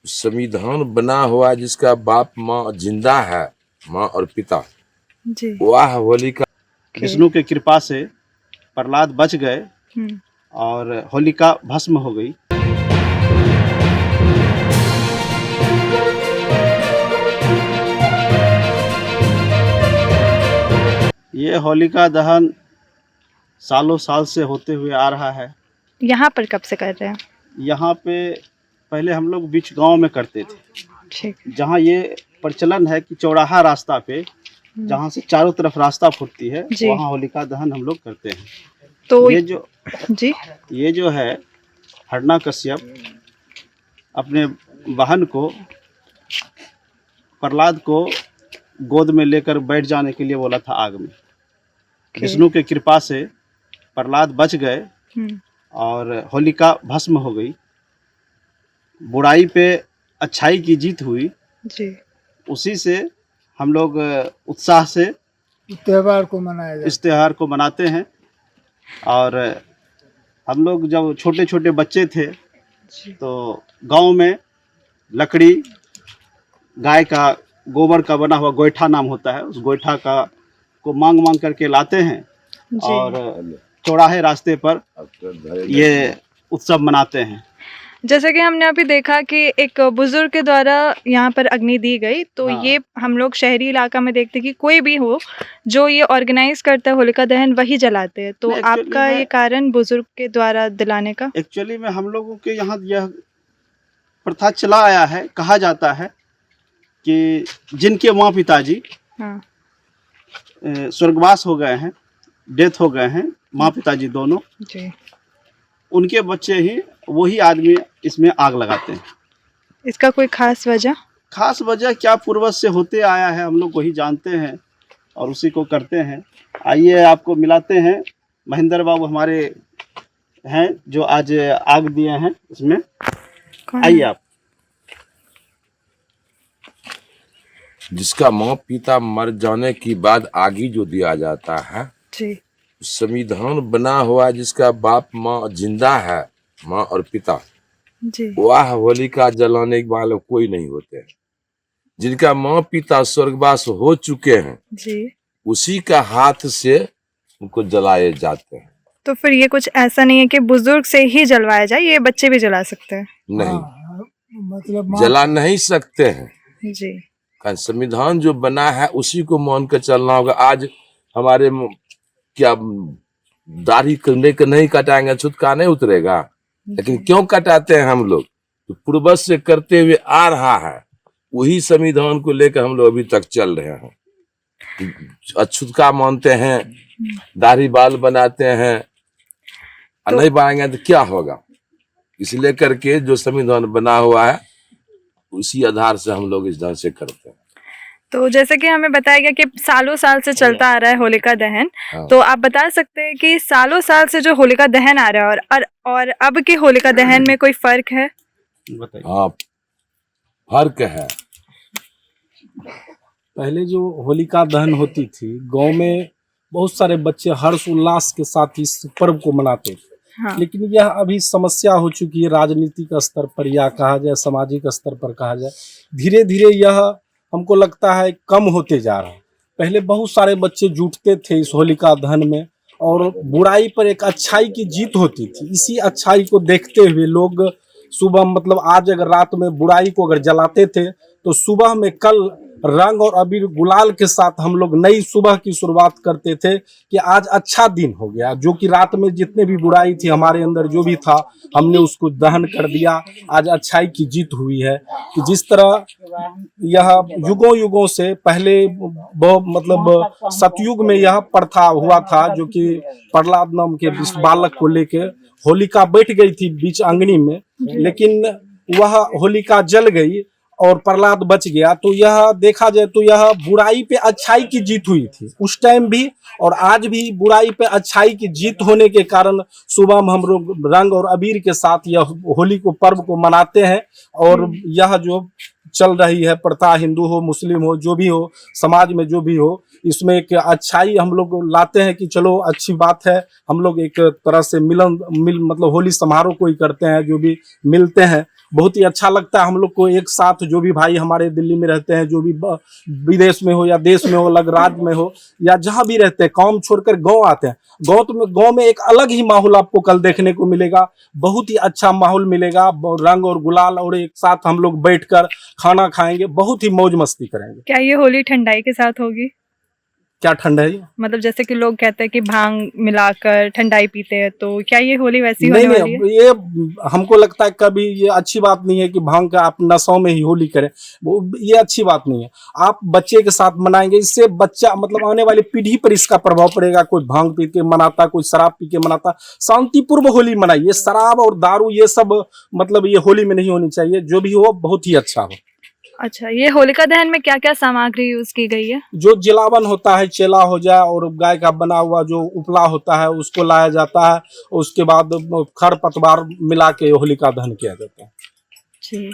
संविधान बना हुआ है जिसका बाप माँ जिंदा है, माँ और पिता, जी। वह होलिका विष्णु के कृपा से प्रहलाद बच गए हम्म। और होलिका भस्म हो गई। ये होलिका दहन सालों साल से होते हुए आ रहा है। यहाँ पर कब से कर रहे हैं? यहाँ पे पहले हम लोग बीच गांव में करते थे, ठीक। जहाँ ये प्रचलन है कि चौराहा रास्ता पे जहाँ से चारों तरफ रास्ता फूटती है जी। वहाँ होलिका दहन हम लोग करते हैं। तो जी, ये जो है हिरण्यकश्यप अपने बहन को प्रहलाद को गोद में लेकर बैठ जाने के लिए बोला था आग में। विष्णु के कृपा से प्रहलाद बच गए और होलिका भस्म हो गई। बुराई पे अच्छाई की जीत हुई जी। उसी से हम लोग उत्साह से इस त्योहार को मनाते हैं। और हम लोग जब छोटे छोटे बच्चे थे तो गांव में लकड़ी, गाय का गोबर का बना हुआ गोईठा नाम होता है, उस गोईठा का को मांग मांग करके लाते हैं और चौराहे रास्ते पर ये उत्सव मनाते हैं। जैसे कि हमने अभी देखा कि एक बुजुर्ग के द्वारा यहाँ पर अग्नि दी गई, तो हाँ। ये हम लोग शहरी इलाका में देखते कि कोई भी हो जो ये ऑर्गेनाइज करता है होलिका दहन वही जलाते हैं। तो आपका ये कारण बुजुर्ग के द्वारा दिलाने का? एक्चुअली में हम लोगों के यहाँ यह प्रथा चला आया है। कहा जाता है कि जिनके माँ पिताजी हाँ। स्वर्गवास हो गए हैं, डेथ हो गए हैं, माँ पिताजी दोनों, जी। उनके बच्चे ही वही आदमी इसमें आग लगाते हैं। इसका कोई खास वजह? खास वजह क्या, पूर्वज से होते आया है, हम लोग वही जानते हैं और उसी को करते हैं। आइए आपको मिलाते हैं, महेंद्र बाबू हमारे हैं जो आज आग दिए हैं इसमें। आइए आप। जिसका माँ पिता मर जाने के बाद आगे जो दिया जाता है, जी। संविधान बना हुआ है जिसका बाप माँ जिंदा है, माँ और पिता, जी। वह होलिका जलाने वाले कोई नहीं होते हैं। जिनका माँ पिता स्वर्गवास हो चुके हैं जी, उसी का हाथ से उनको जलाए जाते हैं। तो फिर ये कुछ ऐसा नहीं है कि बुजुर्ग से ही जलवाया जाए, ये बच्चे भी जला सकते हैं? नहीं, मतलब जला नहीं सकते हैं। जी। कारण संविधान जो बना है उसी को मान कर चलना होगा। आज हमारे क्या दाढ़ी नहीं कटाएंगे, छुटका नहीं उतरेगा, लेकिन क्यों कटाते हैं हम लोग? तो पूर्वज से करते हुए आ रहा है, वही संविधान को लेकर हम लोग अभी तक चल रहे हैं। अछूतका मानते हैं, दाढ़ी बाल बनाते हैं, तो नहीं बनाएंगे तो क्या होगा? इसलिए करके जो संविधान बना हुआ है उसी आधार से हम लोग इस ढंग से करते हैं। तो जैसे कि हमें बताया गया कि सालों साल से चलता आ रहा है होलिका दहन, हाँ। तो आप बता सकते हैं कि सालों साल से जो होलिका दहन आ रहा है और अब की होलिका दहन में कोई फर्क है? बताइए। हाँ, फर्क है। पहले जो होलिका दहन होती थी गांव में बहुत सारे बच्चे हर्ष उल्लास के साथ इस पर्व को मनाते थे। हाँ। लेकिन यह अभी समस्या हो चुकी है राजनीतिक स्तर पर या कहा जाए सामाजिक स्तर पर कहा जाए, धीरे धीरे यह हमको लगता है कम होते जा रहा है। पहले बहुत सारे बच्चे जुटते थे इस होलिका दहन में और बुराई पर एक अच्छाई की जीत होती थी। इसी अच्छाई को देखते हुए लोग सुबह मतलब आज अगर रात में बुराई को अगर जलाते थे तो सुबह में कल रंग और अबीर गुलाल के साथ हम लोग नई सुबह की शुरुआत करते थे कि आज अच्छा दिन हो गया। जो कि रात में जितने भी बुराई थी हमारे अंदर जो भी था हमने उसको दहन कर दिया, आज अच्छाई की जीत हुई है। कि जिस तरह यह युगों युगों से पहले मतलब सतयुग में यह प्रथा हुआ था जो कि प्रहलाद नाम के इस बालक को लेके होलिका बैठ गई थी बीच आंगनी में, लेकिन वह होलिका जल गई और प्रहलाद बच गया। तो यह देखा जाए तो यह बुराई पे अच्छाई की जीत हुई थी उस टाइम भी, और आज भी बुराई पे अच्छाई की जीत होने के कारण सुबह में हम लोग रंग और अबीर के साथ यह होली को पर्व को मनाते हैं। और यह जो चल रही है प्रथा, हिंदू हो मुस्लिम हो जो भी हो, समाज में जो भी हो, इसमें एक अच्छाई हम लोग लाते हैं कि चलो अच्छी बात है। हम लोग एक तरह से मतलब होली समारोह को ही करते हैं, जो भी मिलते हैं बहुत ही अच्छा लगता है हम लोग को एक साथ, जो भी भाई हमारे दिल्ली में रहते हैं, जो भी विदेश में हो या देश में हो, अलग राज्य में हो या जहाँ भी रहते हैं, काम छोड़कर गांव आते हैं। गांव में एक अलग ही माहौल आपको कल देखने को मिलेगा, बहुत ही अच्छा माहौल मिलेगा, रंग और गुलाल, और एक साथ हम लोग बैठकर खाना खाएंगे, बहुत ही मौज मस्ती करेंगे। क्या ये होली ठंडाई के साथ होगी? क्या ठंड है ये? मतलब जैसे कि लोग कहते हैं कि भांग मिलाकर ठंडाई पीते हैं, तो क्या ये होली वैसी नहीं होने वाली है? नहीं, ये हमको लगता है कभी ये अच्छी बात नहीं है कि भांग का आप नशों में ही होली करें, वो ये अच्छी बात नहीं है। आप बच्चे के साथ मनाएंगे, इससे बच्चा मतलब आने वाली पीढ़ी पर इसका प्रभाव पड़ेगा। कोई भांग पी के मनाता, कोई शराब पी के मनाता, शांतिपूर्व होली मनाइए। शराब और दारू ये सब मतलब ये होली में नहीं होनी चाहिए। जो भी हो बहुत ही अच्छा हो। अच्छा, ये होलिका दहन में क्या क्या सामग्री यूज की गई है? जो जलावन होता है, चेला हो जाए, और गाय का बना हुआ जो उपला होता है उसको लाया जाता है। उसके बाद खर पतवार मिला के होलिका दहन किया जाता है। जी।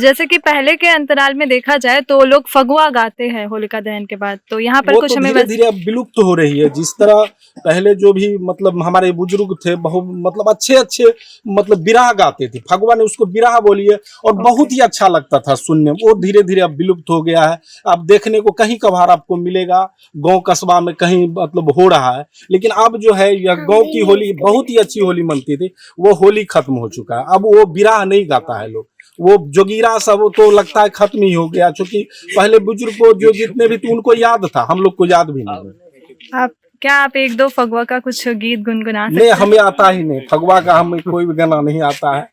जैसे कि पहले के अंतराल में देखा जाए तो लोग फगुआ गाते हैं होलिका दहन के बाद, तो यहाँ पर वो कुछ तो हमें धीरे धीरे अब विलुप्त हो रही है। जिस तरह पहले जो भी मतलब हमारे बुजुर्ग थे, बहुत मतलब अच्छे मतलब बिरहा गाते थे, फगुआ ने उसको बिरहा बोलिए, और बहुत ही अच्छा लगता था सुनने में। वो धीरे धीरे अब विलुप्त हो गया है। अब देखने को कहीं कभार आपको मिलेगा, गांव कस्बा में कहीं मतलब हो रहा है, लेकिन अब जो है यह गांव की होली बहुत ही अच्छी होली मनती थी, वो होली खत्म हो चुका है। अब वो बिरहा नहीं गाता है लोग, वो जोगीरा सब तो लगता है खत्म ही हो गया। क्योंकि पहले बुजुर्ग को जो जितने भी थे उनको याद था, हम लोग को याद भी नहीं है। आप एक दो फगुआ का कुछ गीत गुनगुना सकते नहीं, हैं? हमें आता ही नहीं फगुआ का, हमें कोई भी गाना नहीं आता है।